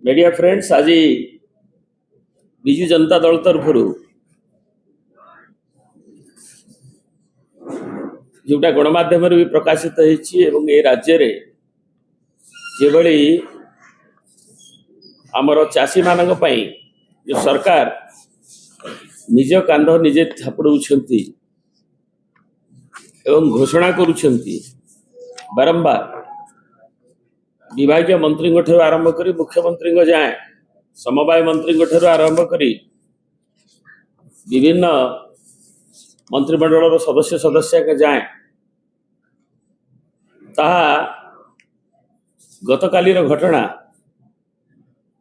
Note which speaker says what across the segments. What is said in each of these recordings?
Speaker 1: Media friends आज विजु जनता दल तरफ जोटा गणमाध्यम भी प्रकाशित होती राज्य रे जेभली आमर चाषी मानक पई जो सरकार निज कांध निजे थापड़ुछंती एवं घोषणा करुछंती बारंबार विभागीय मंत्री ठाରୁ आरंभ करी मुख्यमंत्री जाए समवाय मंत्री ठाରୁ आरंभ करी विभिन्न मंत्रिमंडल सदस्य सदस्य के जाए ताहा गतकाली घटना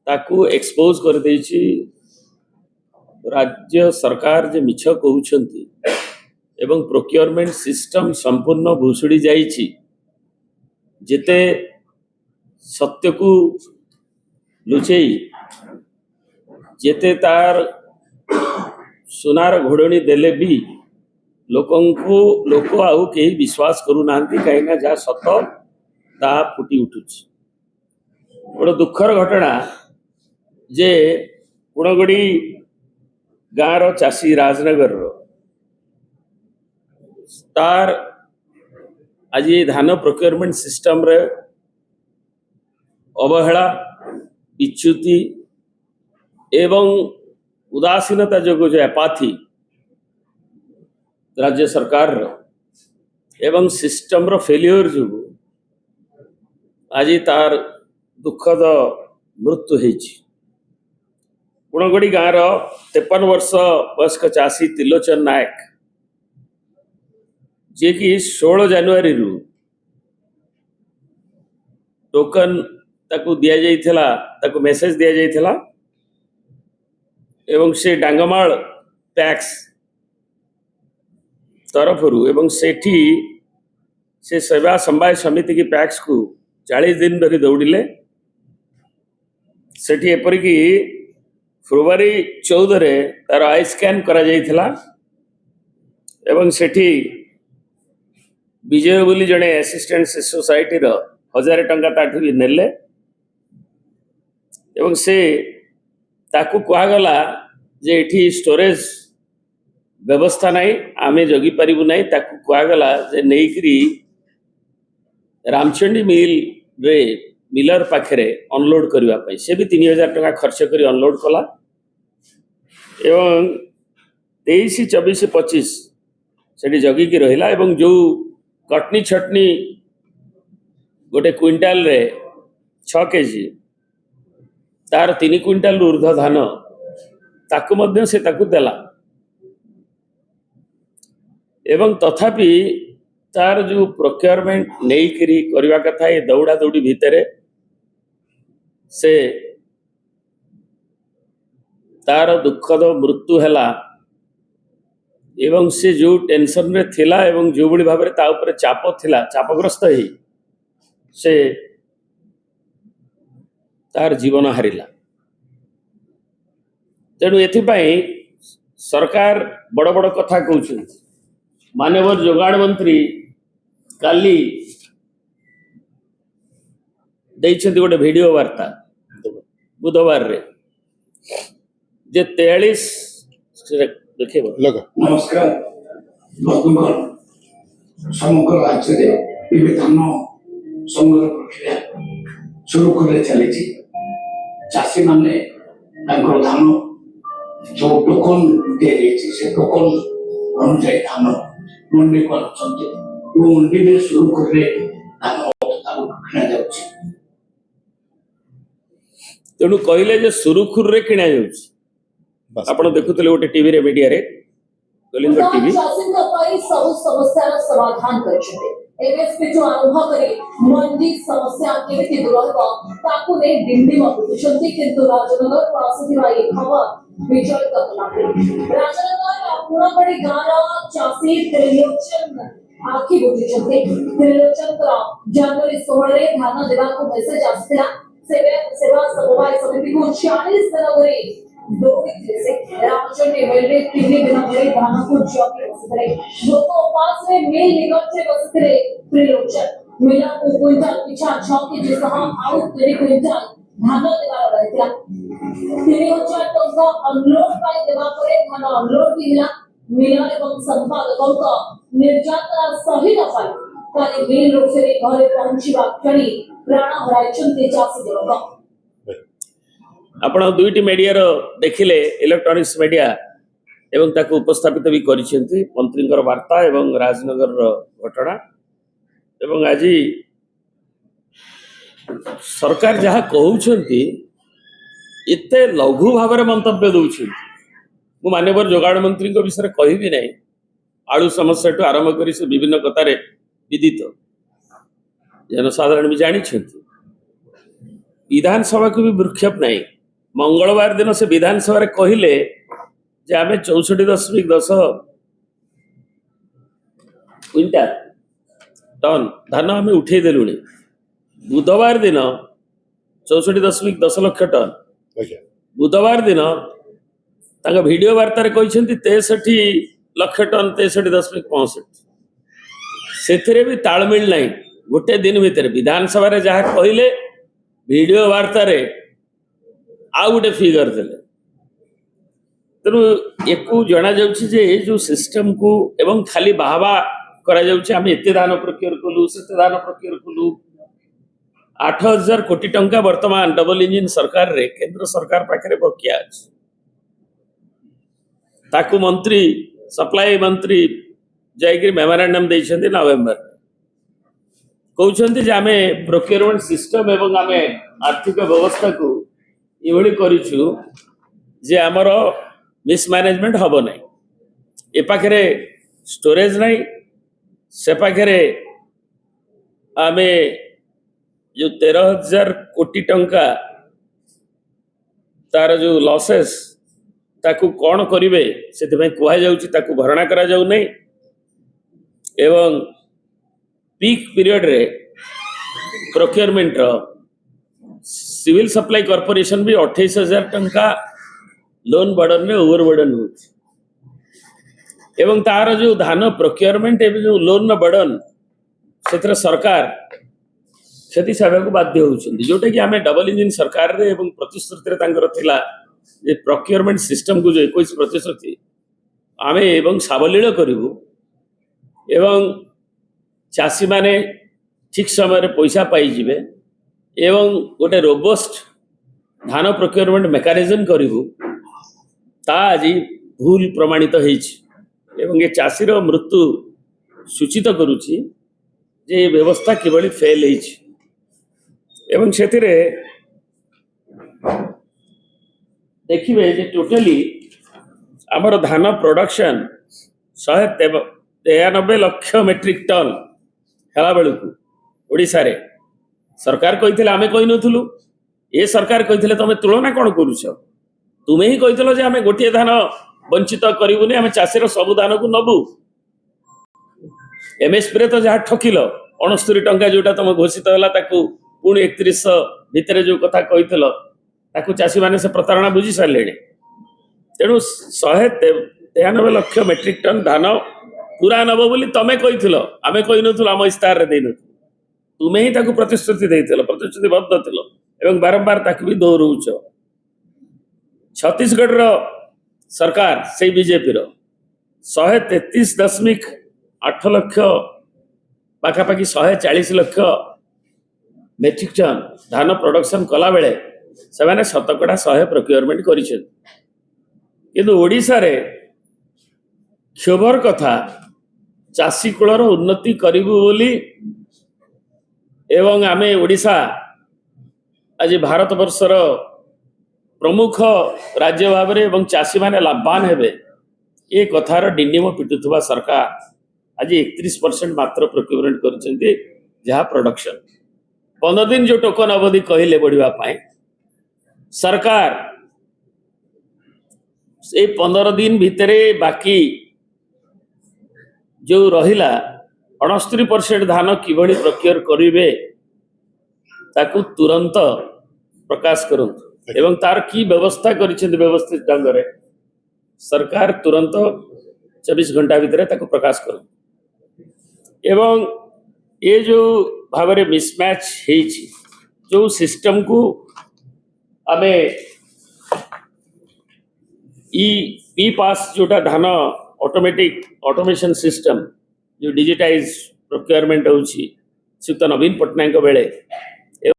Speaker 1: ताकू एक्सपोज कर देछि राज्य सरकार जे मिछ कहउछंती एवं प्रोक्योरमेंट सिस्टम संपूर्ण भुसुड़ी जाइछि जेते सत्य को लुचेई जेते तार सुनार घोड़णी देले भी लोक आउ कहीं विश्वास करू नांती कहीं जहाँ सत ता फुटी उठुछि बड़ दुखर घटना जे गुणगड़ी गाँव चाषी राजनगर तार आज ये धान प्रोक्योरमेंट सिस्टम रे अवहेला विच्युति एवं उदासीनता जो एपाथी राज्य सरकार एवं सिस्टम रो फेल्योर जो आज तार दुखद मृत्यु होइछि गुणगड़ी गाँव 53 वर्ष वयस्क चाषी त्रिलोचन नायक जे कि 16 जनवरी रु टोकन ताकू दिया जाइथिला ताकू मेसेज दिया जाइथिला एवं से डांगमाल टैक्स तरफ एवं सेठी से सेवा समवाय समिति की पैक्स को 40 दिन धरी दौड़िले सेठी एपरिक फेब्रुआरी 14 रे तार आई स्कैन करा जाइथिला एवं सेठी विजय बोली जड़े असिस्टेंट सोसाइटी रो 1000 टंका ताठू भी नेले एवं से ताकू कहगला जे एठी स्टोरेज व्यवस्था नहीं आमे जगी पारिबु नहीं ताकू कहगला जे नेइकरी रामचंडी मिल रे मिलर पाखरे अनलोड करबा पई से भी 3000 टंका खर्च करी अनलोड कला एवं 23 24 25 सेठी जगी की रहिला एवं जो कटनी छटनी गोटे क्विंटाल रे 6 केजी तार 3 क्विंटाल ऊर्ध्व धान ताकू मध्य से ताकू देला एवं तथापि तार जो प्रोक्योरमेंट नहीं करी करवा कथा ये दौड़ा दौड़ी भितरे से तार दुखद मृत्यु हैला एवं से जो टेंशन रे थिला एवं जो बड़ी भाव ता ऊपर चाप थिला चापग्रस्त ही से तार जीवन हारिला तेणु एथिपाई सरकार बड़ बड़ कथा कहउछन मानव जोगाड़ मंत्री काली देइछन्ति गोटे वीडियो वार्ता बुधवार रे जे 43 देखे
Speaker 2: नमस्कार समग्र राज्य रे धान संग्रह प्रक्रिया सुरुखुरे चली चाषी माने धान जो टोकन दिए से टोकन अनुसार धान मंडी को मंडी में सुरुखुरे धान किना जाउछि
Speaker 1: तेणु कहले जे सुरुखुर रे किना जाउछि आपण देखुतले गोटे टीवी रे मीडिया रे कलिंग टीवी
Speaker 3: सब समस्या समाधान करछते एमएसपी जो आरंभ करे मंडी समस्या केमिति दूर होबा ताकू ने दिंडी में बुझछंती किंतु राजनगर पासथिबा ए खबर विजय करला राजनगर पुराबड़ी गारा चासी त्रिलोचन आखि बुझछंती त्रिलोचन का जनवरी 16 रे धान देवा को मैसेज आस्थिला सेवा समवाय समिति को 40 जनवरी दो से रामचंडी मेले 3 दिन धरी धान को जॉकी बसतरे लोक पास में मेल निगम से बसतरे त्रिलोचन मिला को क्विंटल पिछा 6 के जैसा आउट 3 क्विंटल ଧାନ ଦେବାର ରହିଥିଲା 3000 ଟଙ୍କା ଅନଲୋଡ ପାଇଁ ଦେବା ପରେ ଧାନ ଅନଲୋଡ ବି ହେଲା ମିଲର ଏବଂ ସମ୍ପାଦକଙ୍କ ନିର୍ଯାତନା ସହିବା ପାଇଁ କାଲି ମିଲରୁ ଫେରି ଘରେ ପହଞ୍ଚିବା କ୍ଷଣି ପ୍ରାଣ ହରାଇଛନ୍ତି ଚାଷୀ ଜଣକ।
Speaker 1: ଆପଣ ଦୁଇଟି ମିଡ଼ିଆର ଦେଖିଲେ ଇଲେକ୍ଟ୍ରୋନିକ୍ସ ମିଡ଼ିଆ ଏବଂ ତାକୁ ଉପସ୍ଥାପିତ ବି କରିଛନ୍ତି ମନ୍ତ୍ରୀଙ୍କର ବାର୍ତ୍ତା ଏବଂ ରାଜନଗରର ଘଟଣା ଏବଂ ଆଜି ସରକାର ଯାହା କହୁଛନ୍ତି ଏତେ ଲଘୁ ଭାବରେ ମନ୍ତବ୍ୟ ଦେଉଛନ୍ତି। ମୁଁ ମାନ୍ୟବର ଯୋଗାଣ ମନ୍ତ୍ରୀଙ୍କ ବିଷୟରେ କହିବି ନାହିଁ, ଆଳୁ ସମସ୍ୟାଠୁ ଆରମ୍ଭ କରି ସେ ବିଭିନ୍ନ କଥାରେ ବିଦିତ, ଜନସାଧାରଣ ବି ଜାଣିଛନ୍ତି। ବିଧାନସଭାକୁ ବି ଭ୍ରୂକ୍ଷେପ ନାହିଁ। ମଙ୍ଗଳବାର ଦିନ ସେ ବିଧାନସଭାରେ କହିଲେ ଯେ ଆମେ 64.10 କ୍ୱିଣ୍ଟାଲ ଟନ୍ ଧାନ ଆମେ ଉଠେଇ ଦେଲୁଣି। ବୁଧବାର ଦିନ 64.10 ଲକ୍ଷ ଟନ୍, ବୁଧବାର ଦିନ ତାଙ୍କ ଭିଡ଼ିଓ ବାର୍ତ୍ତାରେ କହିଛନ୍ତି 63 ଲକ୍ଷ ଟନ୍ 63.65। ସେଥିରେ ବି ତାଳମେଳ ନାହିଁ। ଗୋଟେ ଦିନ ଭିତରେ ବିଧାନସଭାରେ ଯାହା କହିଲେ ଭିଡ଼ିଓ ବାର୍ତ୍ତାରେ ଆଉ ଗୋଟେ ଫିଗର ଦେଲେ। ତେଣୁ ୟାକୁ ଜଣାଯାଉଛି ଯେ ଏ ଯେଉଁ ସିଷ୍ଟମକୁ ଏବଂ ଖାଲି ବାହାବା କରାଯାଉଛି ଆମେ ଏତେ ଧାନ ପ୍ରକ୍ରିୟା କଲୁ ସେତେ ଧାନ ପ୍ରକ୍ରିୟା କଲୁ। 8000 କୋଟି ଟଙ୍କା ବର୍ତ୍ତମାନ ଡବଲ ଇଞ୍ଜିନ ସରକାରରେ କେନ୍ଦ୍ର ସରକାର ପାଖରେ ବକେୟା ଅଛି। ତାକୁ ମନ୍ତ୍ରୀ ସପ୍ଲାଇ ମନ୍ତ୍ରୀ ଯାଇକି ମେମୋରାଣ୍ଡମ ଦେଇଛନ୍ତି ନଭେମ୍ବର। କହୁଛନ୍ତି ଯେ ଆମେ ପ୍ରୋକ୍ୟୁରମେଣ୍ଟ ସିଷ୍ଟମ ଏବଂ ଆମେ ଆର୍ଥିକ ବ୍ୟବସ୍ଥାକୁ ଏଭଳି କରିଛୁ ଯେ ଆମର ମିସମ୍ୟାନେଜମେଣ୍ଟ ହେବ ନାହିଁ। ଏ ପାଖରେ ଷ୍ଟୋରେଜ ନାହିଁ, ସେ ପାଖରେ ଆମେ ଯେଉଁ 13,000 କୋଟି ଟଙ୍କା ତାର ଯେଉଁ ଲସେସ୍ ତାକୁ କ'ଣ କରିବେ ସେଥିପାଇଁ କୁହାଯାଉଛି, ତାକୁ ଭରଣା କରାଯାଉ ନାହିଁ। ଏବଂ ପିକ୍ ପିରିୟଡ଼ରେ ପ୍ରୋକ୍ୟୁରମେଣ୍ଟର ସିଭିଲ ସପ୍ଲାଇ କର୍ପୋରେସନ ବି 28,000 ଟଙ୍କା ଲୋନ୍ ବର୍ଡନରେ ଓଭର ବର୍ଡନ ହେଉଛି। ଏବଂ ତାର ଯେଉଁ ଧାନ ପ୍ରୋକ୍ୟୁରମେଣ୍ଟ ଏବଂ ଯେଉଁ ଲୋନ୍ର ବର୍ଡନ ସେଥିରେ ସରକାର କ୍ଷତି ସହିବାକୁ ବାଧ୍ୟ ହେଉଛନ୍ତି, ଯେଉଁଟାକି ଆମେ ଡବଲ ଇଞ୍ଜିନ ସରକାରରେ ଏବଂ ପ୍ରତିଶ୍ରୁତିରେ ତାଙ୍କର ଥିଲା ଯେ ପ୍ରୋକ୍ୟୁରମେଣ୍ଟ ସିଷ୍ଟମକୁ ଯେଉଁ 21 ପ୍ରତିଶ୍ରୁତି ଆମେ ଏବଂ ସାବଲୀଳ କରିବୁ ଏବଂ ଚାଷୀମାନେ ଠିକ୍ ସମୟରେ ପଇସା ପାଇଯିବେ ଏବଂ ଗୋଟେ ରୋବଷ୍ଟ ଧାନ ପ୍ରୋକ୍ୟୁରମେଣ୍ଟ ମେକାନିଜମ କରିବୁ, ତା ଆଜି ଭୁଲ ପ୍ରମାଣିତ ହେଇଛି। ଏବଂ ଏ ଚାଷୀର ମୃତ୍ୟୁ ସୂଚିତ କରୁଛି ଯେ ଏ ବ୍ୟବସ୍ଥା କିଭଳି ଫେଲ୍ ହେଇଛି। ଏବଂ ସେଥିରେ ଦେଖିବେ ଯେ ଟୋଟାଲି ଆମର ଧାନ ପ୍ରଡକ୍ସନ 193 ଲକ୍ଷ ମେଟ୍ରିକ ଟନ୍ ହେଲା ବେଳକୁ ଓଡ଼ିଶାରେ ସରକାର କହିଥିଲେ, ଆମେ କହିନଥିଲୁ। ଏ ସରକାର କହିଥିଲେ ତମେ ତୁଳନା କ'ଣ କରୁଛ? ତୁମେ ହିଁ କହିଥିଲ ଯେ ଆମେ ଗୋଟିଏ ଧାନ ବଞ୍ଚିତ କରିବୁନି, ଆମେ ଚାଷୀର ସବୁ ଧାନକୁ ନବୁ। MSPରେ ତ ଯାହା ଠକିଲ 69 ଟଙ୍କା ଯେଉଁଟା ତମ ଘୋଷିତ ହେଲା ତାକୁ ପୁଣି 3100 ଭିତରେ ଯେଉଁ କଥା କହିଥିଲ ତାକୁ ଚାଷୀମାନେ ସେ ପ୍ରତାରଣା ବୁଝି ସାରିଲେଣି। ତେଣୁ 193 ଲକ୍ଷ ମେଟ୍ରିକ ଟନ୍ ଧାନ ପୁରା ନେବ ବୋଲି ତମେ କହିଥିଲ, ଆମେ କହିନଥିଲୁ, ଆମ ଇସ୍ତାହାରରେ ଦେଇନଥିଲୁ। ତୁମେ ହିଁ ତାକୁ ପ୍ରତିଶ୍ରୁତି ଦେଇଥିଲ, ପ୍ରତିଶ୍ରୁତିବଦ୍ଧ ଥିଲ ଏବଂ ବାରମ୍ବାର ତାକୁ ବି ଦୋହରଉଛ। ଛତିଶଗଡ଼ର ସରକାର ସେଇ ବିଜେପିର 133.8 ଲକ୍ଷ ପାଖାପାଖି 140 ଲକ୍ଷ ମେଟ୍ରିକ ଟନ୍ ଧାନ ପ୍ରଡକ୍ସନ କଲାବେଳେ ସେମାନେ ଶତକଡ଼ା 100 ପ୍ରୋକ୍ୟୁରମେଣ୍ଟ କରିଛନ୍ତି। କିନ୍ତୁ ଓଡ଼ିଶାରେ କ୍ଷୋଭର କଥା, ଚାଷୀ କୂଳର ଉନ୍ନତି କରିବୁ ବୋଲି ଏବଂ ଆମେ ଓଡ଼ିଶା ଆଜି ଭାରତବର୍ଷର ପ୍ରମୁଖ ରାଜ୍ୟ ଭାବରେ ଏବଂ ଚାଷୀମାନେ ଲାଭବାନ ହେବେ ଏ କଥାର ଡିଣ୍ଡିମ ପିଟୁଥିବା ସରକାର ଆଜି 31% ମାତ୍ର ପ୍ରୋକ୍ୟୁରମେଣ୍ଟ କରିଛନ୍ତି ଯାହା ପ୍ରଡକ୍ସନ। 15 ଦିନ ଯେଉଁ ଟୋକନ ଅବଧି କହିଲେ ବଢ଼ିବା ପାଇଁ, ସରକାର এই 15 ଦିନ ଭିତରେ ବାକି ଯେଉଁ ରହିଲା 69% ଧାନ କିଭଳି ପ୍ରକ୍ରିୟା କରିବେ ତାକୁ ତୁରନ୍ତ ପ୍ରକାଶ କରନ୍ତୁ ଏବଂ ତାର କି ବ୍ୟବସ୍ଥା କରିଛନ୍ତି ବ୍ୟବସ୍ଥିତ ଢଙ୍ଗରେ ସରକାର ତୁରନ୍ତ 24 ଘଣ୍ଟା ଭିତରେ ତାକୁ ପ୍ରକାଶ କରନ୍ତୁ। ଏବଂ ଏ ଯେଉଁ ଭାବରେ ମିସମ୍ୟାଚ୍ ହେଇଛି, ଯେଉଁ ସିଷ୍ଟମକୁ आमे ई पास जोटा धान ऑटोमेटिक ऑटोमेशन सिस्टम जो डिजिटाइज प्रोक्योरमेंट होउछि श्रीयुक्त नवीन पट्टनायक बेले